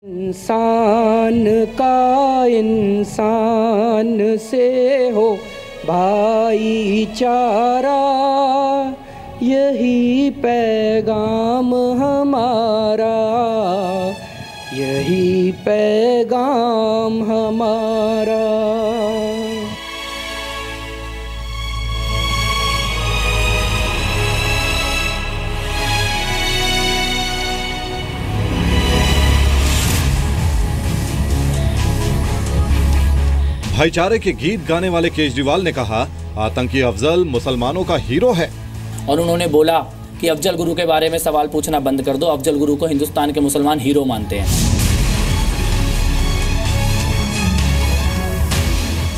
इंसान का इंसान से हो भाईचारा, यही पैगाम हमारा, यही पैगाम हमारा। भाईचारे के गीत गाने वाले केजरीवाल ने कहा, आतंकी अफजल मुसलमानों का हीरो है। और उन्होंने बोला कि अफजल गुरु के बारे में सवाल पूछना बंद कर दो, अफजल गुरु को हिंदुस्तान के मुसलमान हीरो मानते हैं।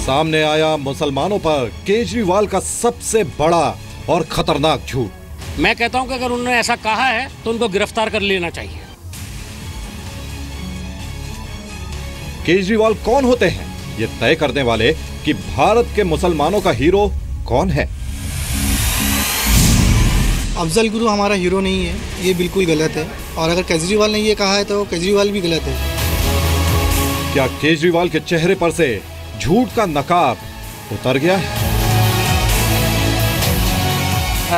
सामने आया मुसलमानों पर केजरीवाल का सबसे बड़ा और खतरनाक झूठ। मैं कहता हूं कि अगर उन्होंने ऐसा कहा है तो उनको गिरफ्तार कर लेना चाहिए। केजरीवाल कौन होते हैं ये तय करने वाले कि भारत के मुसलमानों का हीरो कौन है? अफजल गुरु हमारा हीरो नहीं है, ये बिल्कुल गलत है। और अगर केजरीवाल ने ये कहा है तो केजरीवाल भी गलत है। क्या केजरीवाल के चेहरे पर से झूठ का नकाब उतर गया है?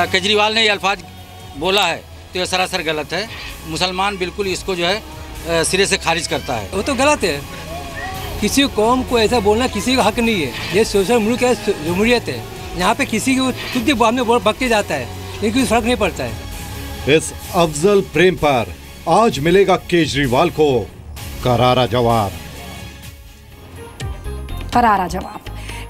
केजरीवाल ने ये अल्फाज बोला है तो ये सरासर गलत है। मुसलमान बिल्कुल इसको जो है सिरे से खारिज करता है। वो तो गलत है। किसी कौम को ऐसा बोलना किसी का हक नहीं है। ये सोशल मुल्क है, जमहूरियत है। यहाँ पे किसी को खुद बाद में बकते जाता है, लेकिन कोई फर्क नहीं पड़ता है। इस अफजल प्रेम पर आज मिलेगा केजरीवाल को करारा जवाब। करारा जवाब।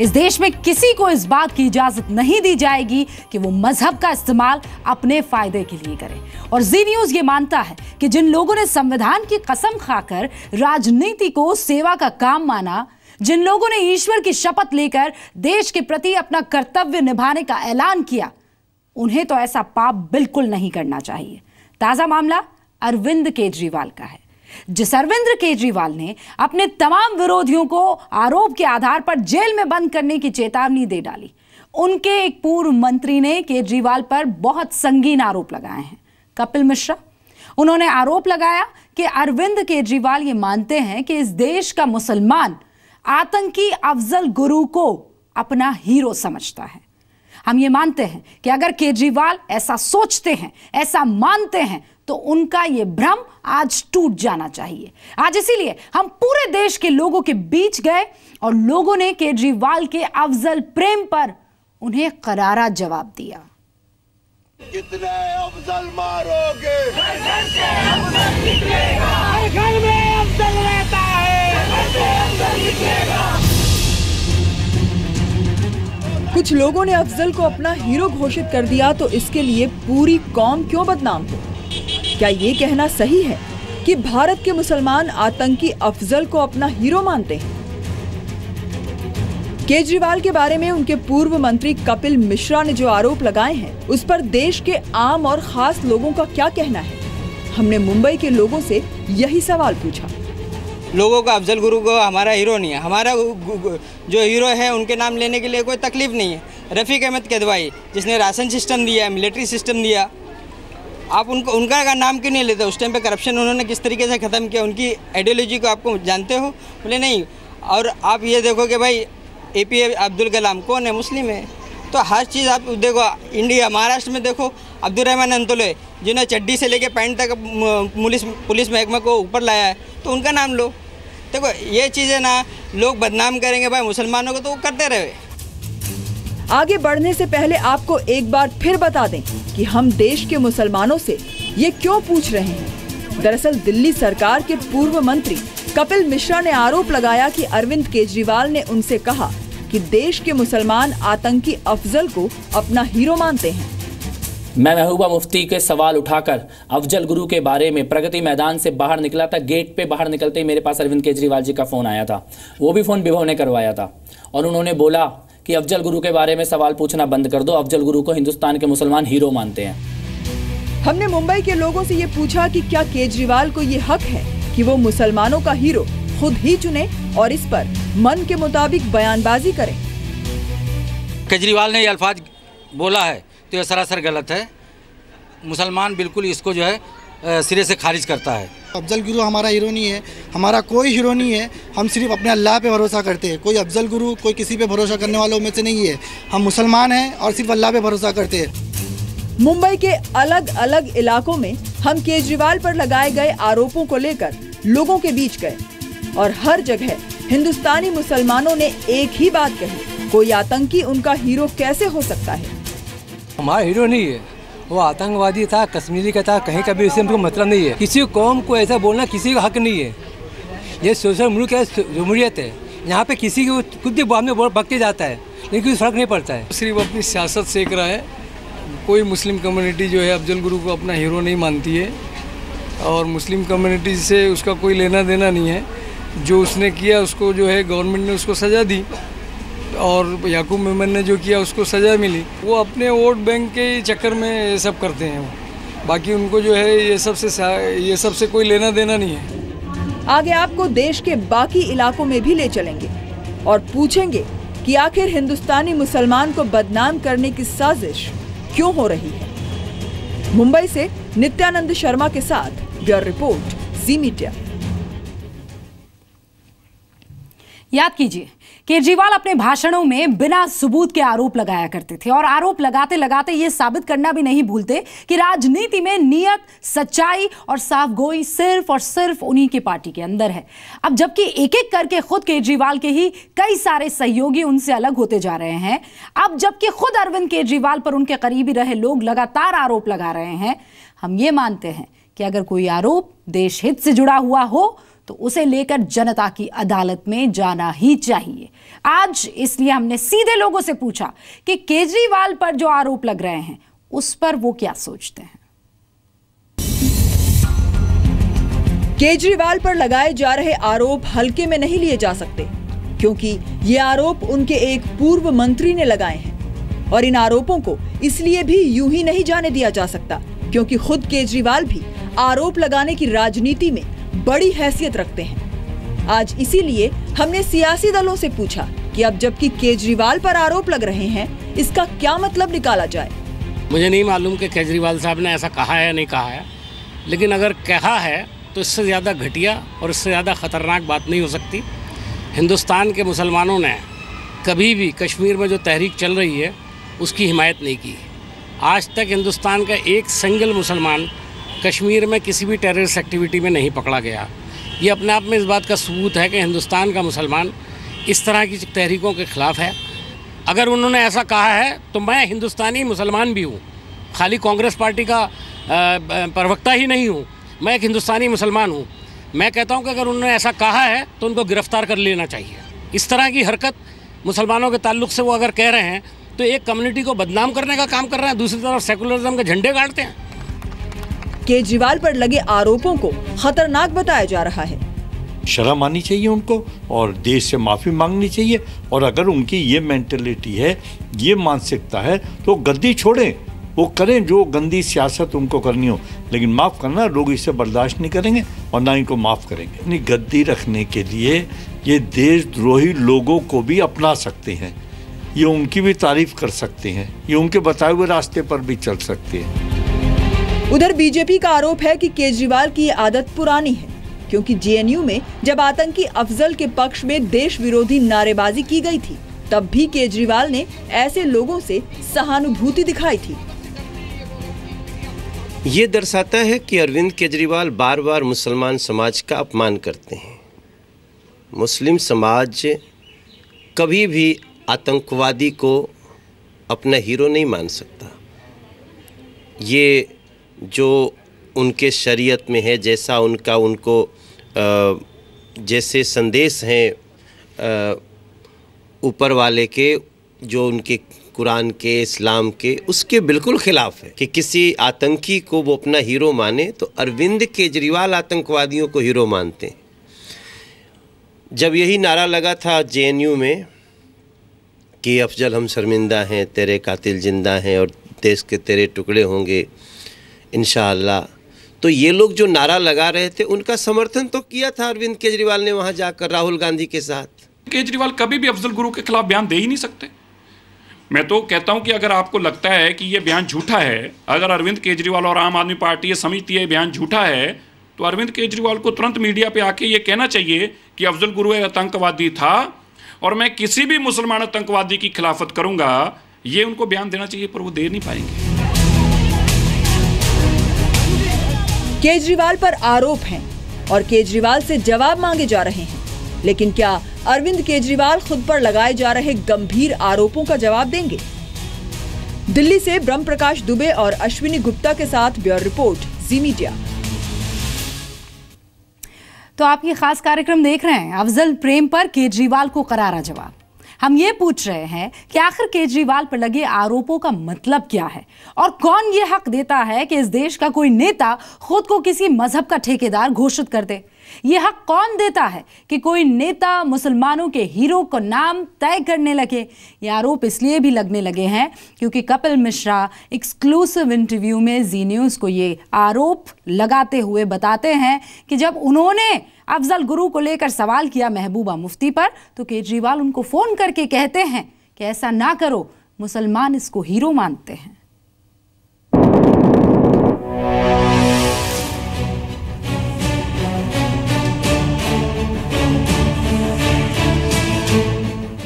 इस देश में किसी को इस बात की इजाजत नहीं दी जाएगी कि वो मजहब का इस्तेमाल अपने फायदे के लिए करे। और जी न्यूज ये मानता है कि जिन लोगों ने संविधान की कसम खाकर राजनीति को सेवा का काम माना, जिन लोगों ने ईश्वर की शपथ लेकर देश के प्रति अपना कर्तव्य निभाने का ऐलान किया, उन्हें तो ऐसा पाप बिल्कुल नहीं करना चाहिए। ताजा मामला अरविंद केजरीवाल का है, जिस अरविंद केजरीवाल ने अपने तमाम विरोधियों को आरोप के आधार पर जेल में बंद करने की चेतावनी दे डाली। उनके एक पूर्व मंत्री ने केजरीवाल पर बहुत संगीन आरोप लगाए हैं, कपिल मिश्रा। उन्होंने आरोप लगाया कि अरविंद केजरीवाल ये मानते हैं कि इस देश का मुसलमान आतंकी अफजल गुरु को अपना हीरो समझता है। हम ये मानते हैं कि अगर केजरीवाल ऐसा सोचते हैं, ऐसा मानते हैं, तो उनका ये भ्रम आज टूट जाना चाहिए। आज इसीलिए हम पूरे देश के लोगों के बीच गए और लोगों ने केजरीवाल के अफजल प्रेम पर उन्हें करारा जवाब दिया। कितने अफजल मारोगे? घर से अफजल निकलेगा, हर घर में अफजल रहता है, घर से अफजल निकलेगा। कुछ लोगों ने अफजल को अपना हीरो घोषित कर दिया तो इसके लिए पूरी कौम क्यों बदनाम हो? क्या ये कहना सही है कि भारत के मुसलमान आतंकी अफजल को अपना हीरो मानते हैं? केजरीवाल के बारे में उनके पूर्व मंत्री कपिल मिश्रा ने जो आरोप लगाए हैं, उस पर देश के आम और खास लोगों का क्या कहना है? हमने मुंबई के लोगों से यही सवाल पूछा। लोगों का अफजल गुरु को हमारा हीरो नहीं है। हमारा जो हीरो है उनके नाम लेने के लिए कोई तकलीफ नहीं है। रफीक अहमद किदवाई, जिसने राशन सिस्टम दिया, मिलिट्री सिस्टम दिया, आप उनका नाम क्यों नहीं लेते? उस टाइम पे करप्शन उन्होंने किस तरीके से ख़त्म किया, उनकी आइडियोलॉजी को आपको जानते हो? बोले नहीं। और आप ये देखो कि भाई APJ अब्दुल कलाम कौन है? मुस्लिम है। तो हर चीज़ आप देखो, इंडिया महाराष्ट्र में देखो अब्दुल रहमान अंतोले, जिन्होंने चड्डी से लेके पैंट तक पुलिस महकमा को ऊपर लाया है, तो उनका नाम लो। देखो ये चीज़ें ना लोग बदनाम करेंगे भाई मुसलमानों को, तो वो करते रहे। आगे बढ़ने से पहले आपको एक बार फिर बता दें कि हम देश के मुसलमानों से ये क्यों पूछ रहे हैं। दरअसल दिल्ली सरकार के पूर्व मंत्री कपिल मिश्रा ने आरोप लगाया कि अरविंद केजरीवाल ने उनसे कहा कि देश के मुसलमान आतंकी अफजल को अपना हीरो मानते हैं। मैं महबूबा मुफ्ती के सवाल उठाकर अफजल गुरु के बारे में प्रगति मैदान से बाहर निकला था। गेट पे बाहर निकलते ही मेरे पास अरविंद केजरीवाल जी का फोन आया था। वो भी फोन विभव ने करवाया था और उन्होंने बोला कि अफजल गुरु के बारे में सवाल पूछना बंद कर दो, अफजल गुरु को हिंदुस्तान के मुसलमान हीरो मानते हैं। हमने मुंबई के लोगों से ये पूछा कि क्या केजरीवाल को ये हक है कि वो मुसलमानों का हीरो खुद ही चुने और इस पर मन के मुताबिक बयानबाजी करें। केजरीवाल ने ये अल्फाज बोला है तो ये सरासर गलत है। मुसलमान बिल्कुल इसको जो है सिरे से खारिज करता है। अफजल गुरु हमारा हीरो नहीं है, हमारा कोई हीरो नहीं है। हम सिर्फ अपने अल्लाह पे भरोसा करते हैं। कोई अफजल गुरु कोई किसी पे भरोसा करने वालों में से नहीं है। हम मुसलमान हैं और सिर्फ अल्लाह पे भरोसा करते हैं। मुंबई के अलग अलग इलाकों में हम केजरीवाल पर लगाए गए आरोपों को लेकर लोगों के बीच गए और हर जगह हिंदुस्तानी मुसलमानों ने एक ही बात कही, कोई आतंकी उनका हीरो कैसे हो सकता है। हमारा हीरो नहीं है, वो आतंकवादी था, कश्मीरी का था, कहीं का भी इससे हमको मतलब नहीं है। किसी कौम को ऐसा बोलना किसी का हक नहीं है। ये सोशल मुल्क है, जमहूरियत है, यहाँ पे किसी को खुद भी बाद में भगते जाता है, लेकिन कोई फर्क नहीं पड़ता है। सिर्फ अपनी सियासत सेक रहा है। कोई मुस्लिम कम्युनिटी जो है अफजल गुरु को अपना हीरो नहीं मानती है और मुस्लिम कम्युनिटी से उसका कोई लेना देना नहीं है। जो उसने किया उसको जो है गवर्नमेंट ने उसको सज़ा दी और याकूब मेमन ने जो किया उसको सज़ा मिली। वो अपने वोट बैंक के चक्कर में ये सब करते हैं, बाकी उनको जो है ये सबसे कोई लेना देना नहीं है। आगे आपको देश के बाकी इलाकों में भी ले चलेंगे और पूछेंगे कि आखिर हिंदुस्तानी मुसलमान को बदनाम करने की साजिश क्यों हो रही है। मुंबई से नित्यानंद शर्मा के साथ ब्यूरो रिपोर्ट, जी मीडिया। याद कीजिए, केजरीवाल अपने भाषणों में बिना सबूत के आरोप लगाया करते थे और आरोप लगाते लगाते ये साबित करना भी नहीं भूलते कि राजनीति में नियत, सच्चाई और साफगोई सिर्फ और सिर्फ उन्हीं की पार्टी के अंदर है। अब जबकि एक एक करके खुद केजरीवाल के ही कई सारे सहयोगी उनसे अलग होते जा रहे हैं, अब जबकि खुद अरविंद केजरीवाल पर उनके करीबी रहे लोग लगातार आरोप लगा रहे हैं, हम ये मानते हैं कि अगर कोई आरोप देश हित से जुड़ा हुआ हो तो उसे लेकर जनता की अदालत में जाना ही चाहिए। आज इसलिए हमने सीधे लोगों से पूछा कि केजरीवाल पर जो आरोप लग रहे हैं उस पर वो क्या सोचते हैं। केजरीवाल पर लगाए जा रहे आरोप हल्के में नहीं लिए जा सकते, क्योंकि ये आरोप उनके एक पूर्व मंत्री ने लगाए हैं और इन आरोपों को इसलिए भी यूं ही नहीं जाने दिया जा सकता क्योंकि खुद केजरीवाल भी आरोप लगाने की राजनीति में बड़ी हैसियत रखते हैं। आज इसीलिए हमने सियासी दलों से पूछा कि अब जबकि केजरीवाल पर आरोप लग रहे हैं, इसका क्या मतलब निकाला जाए। मुझे नहीं मालूम कि केजरीवाल साहब ने ऐसा कहा है या नहीं कहा है, लेकिन अगर कहा है तो इससे ज़्यादा घटिया और इससे ज़्यादा ख़तरनाक बात नहीं हो सकती। हिंदुस्तान के मुसलमानों ने कभी भी कश्मीर में जो तहरीक चल रही है उसकी हिमायत नहीं की। आज तक हिंदुस्तान का एक सिंगल मुसलमान कश्मीर में किसी भी टेररिस्ट एक्टिविटी में नहीं पकड़ा गया। ये अपने आप में इस बात का सबूत है कि हिंदुस्तान का मुसलमान इस तरह की तहरीकों के ख़िलाफ़ है। अगर उन्होंने ऐसा कहा है तो मैं हिंदुस्तानी मुसलमान भी हूँ, खाली कांग्रेस पार्टी का प्रवक्ता ही नहीं हूँ, मैं एक हिंदुस्तानी मुसलमान हूँ। मैं कहता हूँ कि अगर उन्होंने ऐसा कहा है तो उनको गिरफ़्तार कर लेना चाहिए। इस तरह की हरकत मुसलमानों के ताल्लुक़ से वो अगर कह रहे हैं तो एक कम्युनिटी को बदनाम करने का काम कर रहे हैं, दूसरी तरफ सेकुलरिज्म के झंडे गाड़ते हैं। केजरीवाल पर लगे आरोपों को खतरनाक बताया जा रहा है। शर्म आनी चाहिए उनको और देश से माफ़ी मांगनी चाहिए। और अगर उनकी ये मेंटलिटी है, ये मानसिकता है, तो गद्दी छोड़ें, वो करें जो गंदी सियासत उनको करनी हो, लेकिन माफ़ करना लोग इसे बर्दाश्त नहीं करेंगे और ना इनको माफ़ करेंगे। अपनी गद्दी रखने के लिए ये देशद्रोही लोगों को भी अपना सकते हैं, ये उनकी भी तारीफ कर सकते हैं, ये उनके बताए हुए रास्ते पर भी चल सकते हैं। उधर बीजेपी का आरोप है कि केजरीवाल की ये आदत पुरानी है, क्योंकि जेएनयू में जब आतंकी अफजल के पक्ष में देश विरोधी नारेबाजी की गई थी, तब भी केजरीवाल ने ऐसे लोगों से सहानुभूति दिखाई थी। ये दर्शाता है कि अरविंद केजरीवाल बार बार मुसलमान समाज का अपमान करते हैं। मुस्लिम समाज कभी भी आतंकवादी को अपना हीरो नहीं मान सकता। ये जो उनके शरीयत में है, जैसा उनको जैसे संदेश हैं ऊपर वाले के, जो उनके कुरान के, इस्लाम के, उसके बिल्कुल ख़िलाफ़ है कि किसी आतंकी को वो अपना हीरो माने। तो अरविंद केजरीवाल आतंकवादियों को हीरो मानते हैं। जब यही नारा लगा था जेएनयू में कि अफजल हम शर्मिंदा हैं, तेरे कातिल जिंदा हैं और देश के तेरे टुकड़े होंगे इंशाअल्लाह, तो ये लोग जो नारा लगा रहे थे उनका समर्थन तो किया था अरविंद केजरीवाल ने वहाँ जाकर राहुल गांधी के साथ। केजरीवाल कभी भी अफजल गुरु के खिलाफ बयान दे ही नहीं सकते। मैं तो कहता हूं कि अगर आपको लगता है कि ये बयान झूठा है, अगर अरविंद केजरीवाल और आम आदमी पार्टी ये समझती है बयान झूठा है, तो अरविंद केजरीवाल को तुरंत मीडिया पे आके ये कहना चाहिए कि अफजल गुरु एक आतंकवादी था और मैं किसी भी मुसलमान आतंकवादी की खिलाफत करूंगा, ये उनको बयान देना चाहिए, पर वो दे नहीं पाएंगे। केजरीवाल पर आरोप हैं और केजरीवाल से जवाब मांगे जा रहे हैं, लेकिन क्या अरविंद केजरीवाल खुद पर लगाए जा रहे गंभीर आरोपों का जवाब देंगे? दिल्ली से ब्रह्म प्रकाश दुबे और अश्विनी गुप्ता के साथ ब्यूरो रिपोर्ट, जी मीडिया। तो आप ये खास कार्यक्रम देख रहे हैं, अफजल प्रेम पर केजरीवाल को करारा जवाब। हम ये पूछ रहे हैं कि आखिर केजरीवाल पर लगे आरोपों का मतलब क्या है और कौन ये हक देता है कि इस देश का कोई नेता खुद को किसी मजहब का ठेकेदार घोषित कर दे? ये हक कौन देता है कि कोई नेता मुसलमानों के हीरो को नाम तय करने लगे? ये आरोप इसलिए भी लगने लगे हैं क्योंकि कपिल मिश्रा एक्सक्लूसिव इंटरव्यू में जी न्यूज़ को ये आरोप लगाते हुए बताते हैं कि जब उन्होंने अफजल गुरु को लेकर सवाल किया महबूबा मुफ्ती पर, तो केजरीवाल उनको फोन करके कहते हैं कि ऐसा ना करो, मुसलमान इसको हीरो मानते हैं।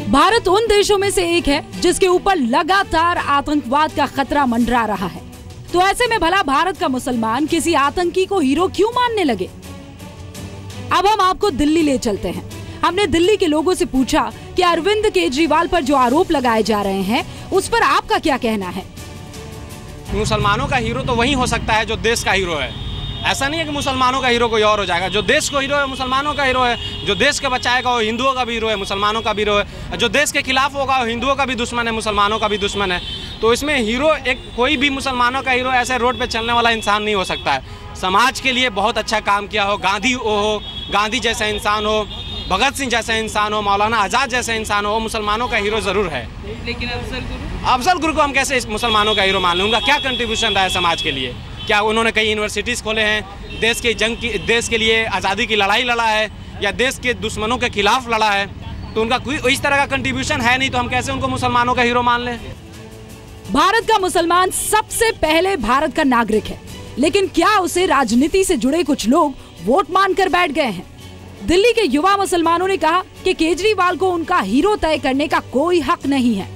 भारत उन देशों में से एक है जिसके ऊपर लगातार आतंकवाद का खतरा मंडरा रहा है। तो ऐसे में भला भारत का मुसलमान किसी आतंकी को हीरो क्यों मानने लगे? अब हम आपको दिल्ली ले चलते हैं। हमने दिल्ली के लोगों से पूछा कि अरविंद केजरीवाल पर जो आरोप लगाए जा रहे हैं उस पर आपका क्या कहना है? मुसलमानों का हीरो तो वही हो सकता है जो देश का हीरो है। ऐसा नहीं है कि मुसलमानों का हीरो कोई और हो जाएगा। जो देश को हीरो है मुसलमानों का हीरो है, जो देश को बचाएगा वो हिंदुओं का भी हीरो है, मुसलमानों का भी हीरो है, जो देश के खिलाफ होगा वो हिंदुओं का भी दुश्मन है, मुसलमानों का भी दुश्मन है। तो इसमें हीरो एक कोई भी मुसलमानों का हीरो ऐसे रोड पे चलने वाला इंसान नहीं हो सकता है। समाज के लिए बहुत अच्छा काम किया हो, गांधी जैसा इंसान हो, भगत सिंह जैसा इंसान हो, मौलाना आज़ाद जैसा इंसान हो, वो मुसलमानों का हीरो जरूर है। लेकिन अफजल गुरु को हम कैसे मुसलमानों का हीरो मान लें? उनका क्या कंट्रीब्यूशन रहा है समाज के लिए? क्या उन्होंने कई यूनिवर्सिटीज़ खोले हैं, देश के लिए आज़ादी की लड़ाई लड़ा है या देश के दुश्मनों के खिलाफ लड़ा है? तो उनका कोई इस तरह का कंट्रीब्यूशन है नहीं, तो हम कैसे उनको मुसलमानों का हीरो मान लें? भारत का मुसलमान सबसे पहले भारत का नागरिक है, लेकिन क्या उसे राजनीति से जुड़े कुछ लोग वोट मानकर बैठ गए हैं? दिल्ली के युवा मुसलमानों ने कहा कि केजरीवाल को उनका हीरो तय करने का कोई हक नहीं है।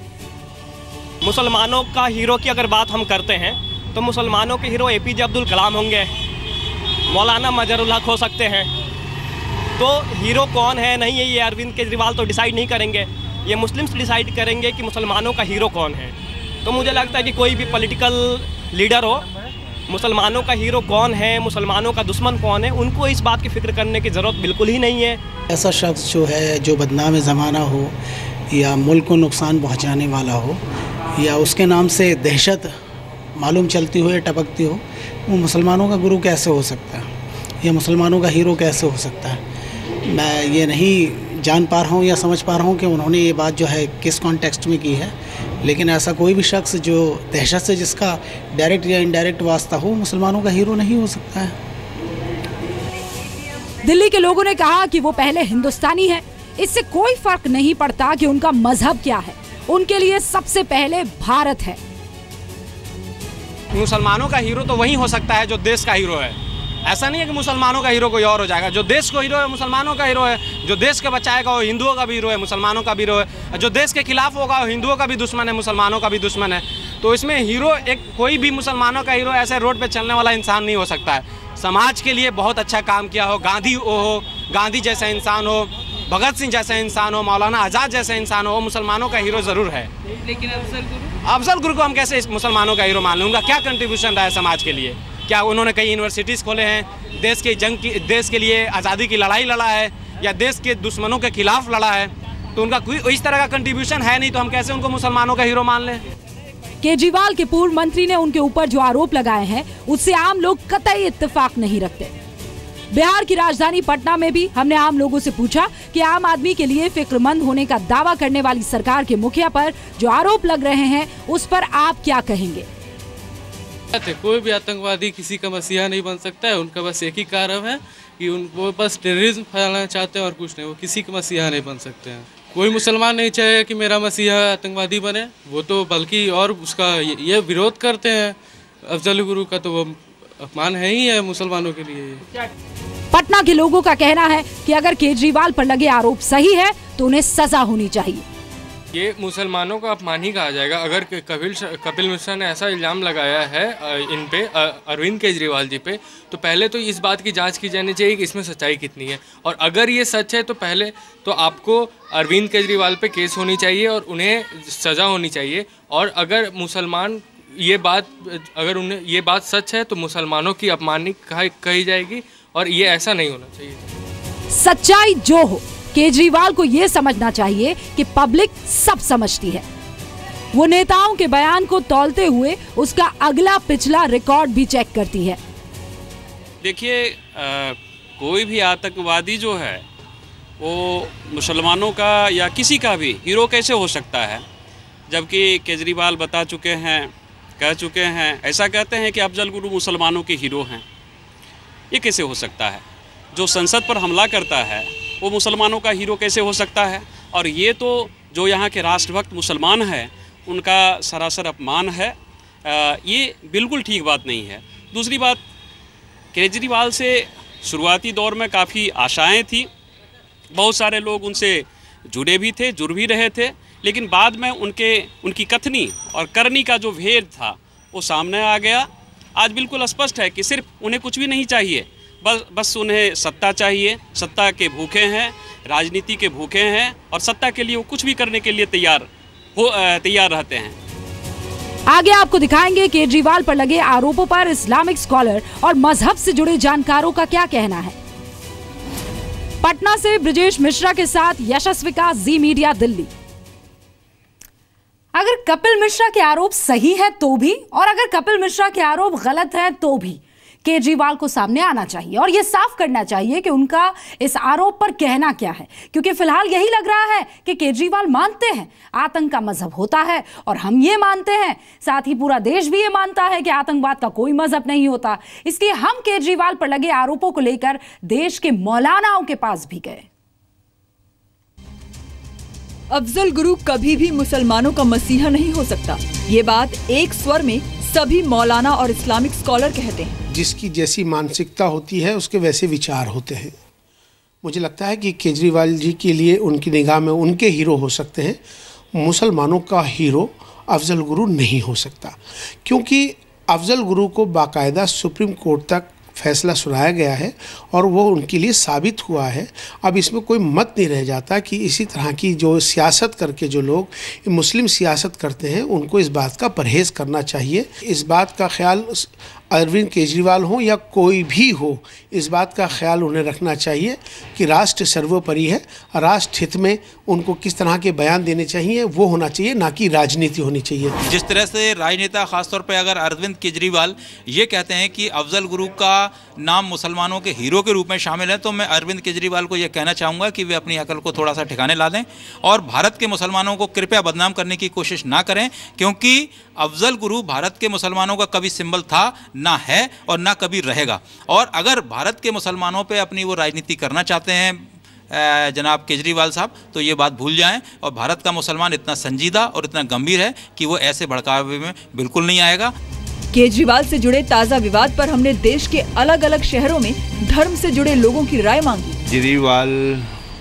मुसलमानों का हीरो की अगर बात हम करते हैं तो मुसलमानों के हीरो एपीजे अब्दुल कलाम होंगे, मौलाना मजहरुल हक हो सकते हैं। तो हीरो कौन है नहीं है ये अरविंद केजरीवाल तो डिसाइड नहीं करेंगे, ये मुस्लिम्स डिसाइड करेंगे कि मुसलमानों का हीरो कौन है। तो मुझे लगता है कि कोई भी पॉलिटिकल लीडर हो, मुसलमानों का हीरो कौन है, मुसलमानों का दुश्मन कौन है, उनको इस बात की फिक्र करने की ज़रूरत बिल्कुल ही नहीं है। ऐसा शख्स जो है जो बदनाम ज़माना हो या मुल्क को नुकसान पहुंचाने वाला हो या उसके नाम से दहशत मालूम चलती हो या टपकती हो, वो मुसलमानों का गुरु कैसे हो सकता है या मुसलमानों का हीरो कैसे हो सकता है? मैं ये नहीं जान पा रहा हूँ या समझ पा रहा हूँ कि उन्होंने ये बात जो है किस कॉन्टेक्स्ट में की है, लेकिन ऐसा कोई भी शख्स जो दहशत से जिसका डायरेक्ट या इनडायरेक्ट वास्ता हो, मुसलमानों का हीरो नहीं हो सकता है। दिल्ली के लोगों ने कहा कि वो पहले हिंदुस्तानी है, इससे कोई फर्क नहीं पड़ता कि उनका मजहब क्या है, उनके लिए सबसे पहले भारत है। मुसलमानों का हीरो तो वही हो सकता है जो देश का हीरो है। ऐसा नहीं है कि मुसलमानों का हीरो कोई और हो जाएगा। जो देश को हीरो है मुसलमानों का हीरो है, जो देश को बचाएगा वो हिंदुओं का भी हीरो है, मुसलमानों का भी हीरो है, जो देश के खिलाफ होगा वो हिंदुओं का भी दुश्मन है, मुसलमानों का भी दुश्मन है। तो इसमें हीरो एक कोई भी मुसलमानों का हीरो ऐसे रोड पे चलने वाला इंसान नहीं हो सकता है। समाज के लिए बहुत अच्छा काम किया हो, गांधी जैसा इंसान हो, भगत सिंह जैसा इंसान हो, मौलाना आज़ाद जैसा इंसान हो, वो मुसलमानों का हीरो जरूर है। लेकिन अफजल गुरु को हम कैसे मुसलमानों का हीरो मान लें? उनका क्या कंट्रीब्यूशन रहा है समाज के लिए? क्या उन्होंने कई यूनिवर्सिटीज़ खोले हैं, देश के लिए आज़ादी की लड़ाई लड़ा है या देश के दुश्मनों के खिलाफ लड़ा है? तो उनका कोई इस तरह का कंट्रीब्यूशन है नहीं, तो हम कैसे उनको मुसलमानों का हीरो मान लें? केजरीवाल के पूर्व मंत्री ने उनके ऊपर जो आरोप लगाए हैं उससे आम लोग कतई इत्तेफाक नहीं रखते। बिहार की राजधानी पटना में भी हमने आम लोगों से पूछा कि आम आदमी के लिए फिक्रमंद होने का दावा करने वाली सरकार के मुखिया पर जो आरोप लग रहे हैं उस पर आप क्या कहेंगे? कोई भी आतंकवादी किसी का मसीहा नहीं बन सकता है। उनका बस एक ही कारण है कि उनको बस टेररिज्म फैलाना चाहते हैं और कुछ नहीं। वो किसी का मसीहा नहीं बन सकते हैं। कोई मुसलमान नहीं चाहे कि मेरा मसीहा आतंकवादी बने, वो तो बल्कि और उसका ये विरोध करते हैं अफजल गुरु का। तो वो अपमान है ही है मुसलमानों के लिए ये। पटना के लोगों का कहना है कि अगर केजरीवाल पर लगे आरोप सही है तो उन्हें सजा होनी चाहिए। ये मुसलमानों का अपमान ही कहा जाएगा। अगर कपिल मिश्रा ने ऐसा इल्ज़ाम लगाया है इन पे अरविंद केजरीवाल जी पे, तो पहले तो इस बात की जांच की जानी चाहिए कि इसमें सच्चाई कितनी है, और अगर ये सच है तो पहले तो आपको अरविंद केजरीवाल पे केस होनी चाहिए और उन्हें सज़ा होनी चाहिए। और अगर मुसलमान अगर उन्हें ये बात सच है तो मुसलमानों की अपमानित कही जाएगी, और ये ऐसा नहीं होना चाहिए। सच्चाई जो हो, केजरीवाल को यह समझना चाहिए कि पब्लिक सब समझती है। वो नेताओं के बयान को तौलते हुए उसका अगला पिछला रिकॉर्ड भी चेक करती है। देखिए, कोई भी आतंकवादी जो है वो मुसलमानों का या किसी का भी हीरो कैसे हो सकता है, जबकि केजरीवाल बता चुके हैं, कह चुके हैं, ऐसा कहते हैं कि अफजल गुरु मुसलमानों के हीरो हैं। ये कैसे हो सकता है? जो संसद पर हमला करता है वो मुसलमानों का हीरो कैसे हो सकता है? और ये तो जो यहाँ के राष्ट्रभक्त मुसलमान हैं उनका सरासर अपमान है। ये बिल्कुल ठीक बात नहीं है। दूसरी बात, केजरीवाल से शुरुआती दौर में काफ़ी आशाएं थी, बहुत सारे लोग उनसे जुड़े भी थे, जुड़ भी रहे थे, लेकिन बाद में उनकी कथनी और करनी का जो भेद था वो सामने आ गया। आज बिल्कुल स्पष्ट है कि सिर्फ उन्हें कुछ भी नहीं चाहिए, बस उन्हें सत्ता चाहिए। सत्ता के भूखे हैं, राजनीति के भूखे हैं, और सत्ता के लिए वो कुछ भी करने के लिए तैयार रहते हैं। आगे आपको दिखाएंगे केजरीवाल पर लगे आरोपों पर इस्लामिक स्कॉलर और मजहब से जुड़े जानकारों का क्या कहना है। पटना से ब्रिजेश मिश्रा के साथ यशस्विका, जी मीडिया, दिल्ली। अगर कपिल मिश्रा के आरोप सही है तो भी, और अगर कपिल मिश्रा के आरोप गलत है तो भी केजरीवाल को सामने आना चाहिए और यह साफ करना चाहिए कि उनका इस आरोप पर कहना क्या है, क्योंकि फिलहाल यही लग रहा है कि केजरीवाल मानते हैं आतंक का मजहब होता है, और हम ये मानते हैं, साथ ही पूरा देश भी ये मानता है कि आतंकवाद का कोई मजहब नहीं होता। इसलिए हम केजरीवाल पर लगे आरोपों को लेकर देश के मौलानाओं के पास भी गए। अफजल गुरु कभी भी मुसलमानों का मसीहा नहीं हो सकता, ये बात एक स्वर में सभी मौलाना और इस्लामिक स्कॉलर कहते हैं। जिसकी जैसी मानसिकता होती है उसके वैसे विचार होते हैं। मुझे लगता है कि केजरीवाल जी के लिए उनकी निगाह में उनके हीरो हो सकते हैं, मुसलमानों का हीरो अफजल गुरु नहीं हो सकता, क्योंकि अफजल गुरु को बाकायदा सुप्रीम कोर्ट तक फैसला सुनाया गया है और वो उनके लिए साबित हुआ है। अब इसमें कोई मत नहीं रह जाता कि इसी तरह की जो सियासत करके जो लोग मुस्लिम सियासत करते हैं उनको इस बात का परहेज़ करना चाहिए। इस बात का ख्याल अरविंद केजरीवाल हो या कोई भी हो, इस बात का ख्याल उन्हें रखना चाहिए कि राष्ट्र सर्वोपरि है। राष्ट्र हित में उनको किस तरह के बयान देने चाहिए वो होना चाहिए, ना कि राजनीति होनी चाहिए। जिस तरह से राजनेता खासतौर पर अगर अरविंद केजरीवाल ये कहते हैं कि अफजल गुरु का नाम मुसलमानों के हीरो के रूप में शामिल है, तो मैं अरविंद केजरीवाल को ये कहना चाहूँगा कि वे अपनी अकल को थोड़ा सा ठिकाने ला दें और भारत के मुसलमानों को कृपया बदनाम करने की कोशिश ना करें, क्योंकि अफजल गुरु भारत के मुसलमानों का कभी सिंबल था, ना है और ना कभी रहेगा। और अगर भारत के मुसलमानों पे अपनी वो राजनीति करना चाहते हैं जनाब केजरीवाल साहब, तो ये बात भूल जाएं। और भारत का मुसलमान इतना संजीदा और इतना गंभीर है कि वो ऐसे भड़कावे में बिल्कुल नहीं आएगा। केजरीवाल से जुड़े ताज़ा विवाद पर हमने देश के अलग अलग शहरों में धर्म से जुड़े लोगों की राय मांगी। केजरीवाल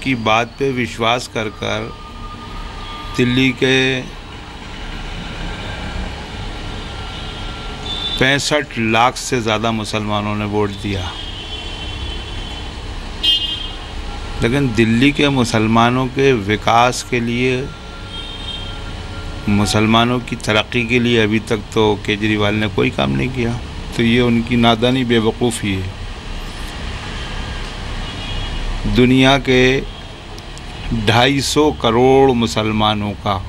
की बात पे विश्वास कर दिल्ली के 65 लाख से ज़्यादा मुसलमानों ने वोट दिया, लेकिन दिल्ली के मुसलमानों के विकास के लिए, मुसलमानों की तरक्की के लिए अभी तक तो केजरीवाल ने कोई काम नहीं किया। तो ये उनकी नादानी, बेवकूफ़ी है। दुनिया के 250 करोड़ मुसलमानों का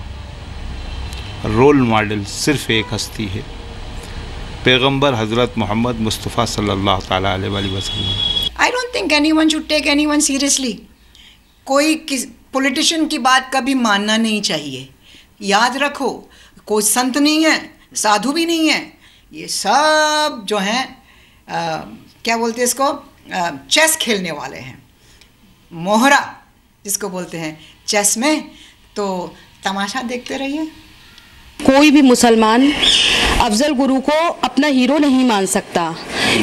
रोल मॉडल सिर्फ एक हस्ती है, पैगंबर हज़रत मोहम्मद मुस्तफ़ा सल्लल्लाहु ताला अलैहि वसल्लम। I don't think anyone should take anyone seriously. कोई पॉलिटिशियन की बात कभी मानना नहीं चाहिए। याद रखो, कोई संत नहीं है, साधु भी नहीं है, ये सब जो हैं क्या बोलते हैं इसको, चेस खेलने वाले हैं। मोहरा जिसको बोलते हैं चेस में, तो तमाशा देखते रहिए, कोई भी मुसलमान अफजल गुरु को अपना हीरो नहीं मान सकता,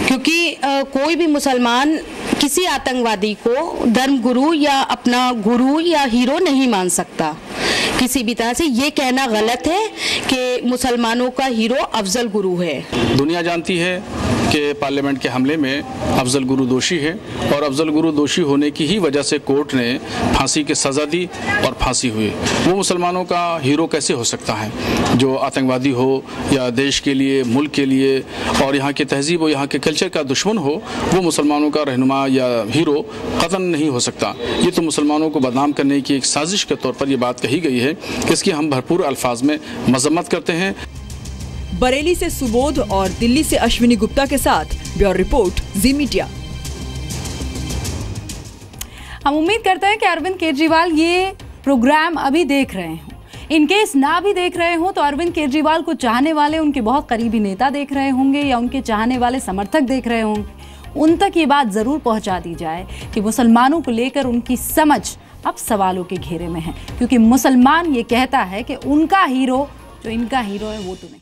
क्योंकि कोई भी मुसलमान किसी आतंकवादी को धर्म गुरु या अपना गुरु या हीरो नहीं मान सकता। किसी भी तरह से ये कहना गलत है कि मुसलमानों का हीरो अफजल गुरु है। दुनिया जानती है कि पार्लियामेंट के हमले में अफजल गुरु दोषी है और अफजल गुरु दोषी होने की ही वजह से कोर्ट ने फांसी की सज़ा दी और फांसी हुई। वो मुसलमानों का हीरो कैसे हो सकता है? जो आतंकवादी हो या देश के लिए, मुल्क के लिए और यहाँ की तहजीब और यहाँ के कल्चर का दुश्मन हो, वो मुसलमानों का रहनुमा या हीरो कतन नहीं हो सकता। ये तो मुसलमानों को बदनाम करने की एक साजिश के तौर पर ये बात कही गई है, इसकी हम भरपूर अल्फाज में मजम्मत करते हैं। बरेली से सुबोध और दिल्ली से अश्विनी गुप्ता के साथ ब्यूरो रिपोर्ट, जी मीडिया। हम उम्मीद करते हैं कि अरविंद केजरीवाल ये प्रोग्राम अभी देख रहे हों। इनकेस ना भी देख रहे हों तो अरविंद केजरीवाल को चाहने वाले उनके बहुत करीबी नेता देख रहे होंगे या उनके चाहने वाले समर्थक देख रहे होंगे। उन तक ये बात ज़रूर पहुंचा दी जाए कि मुसलमानों को लेकर उनकी समझ अब सवालों के घेरे में है, क्योंकि मुसलमान ये कहता है कि उनका हीरो जो इनका हीरो है वो तो नहीं।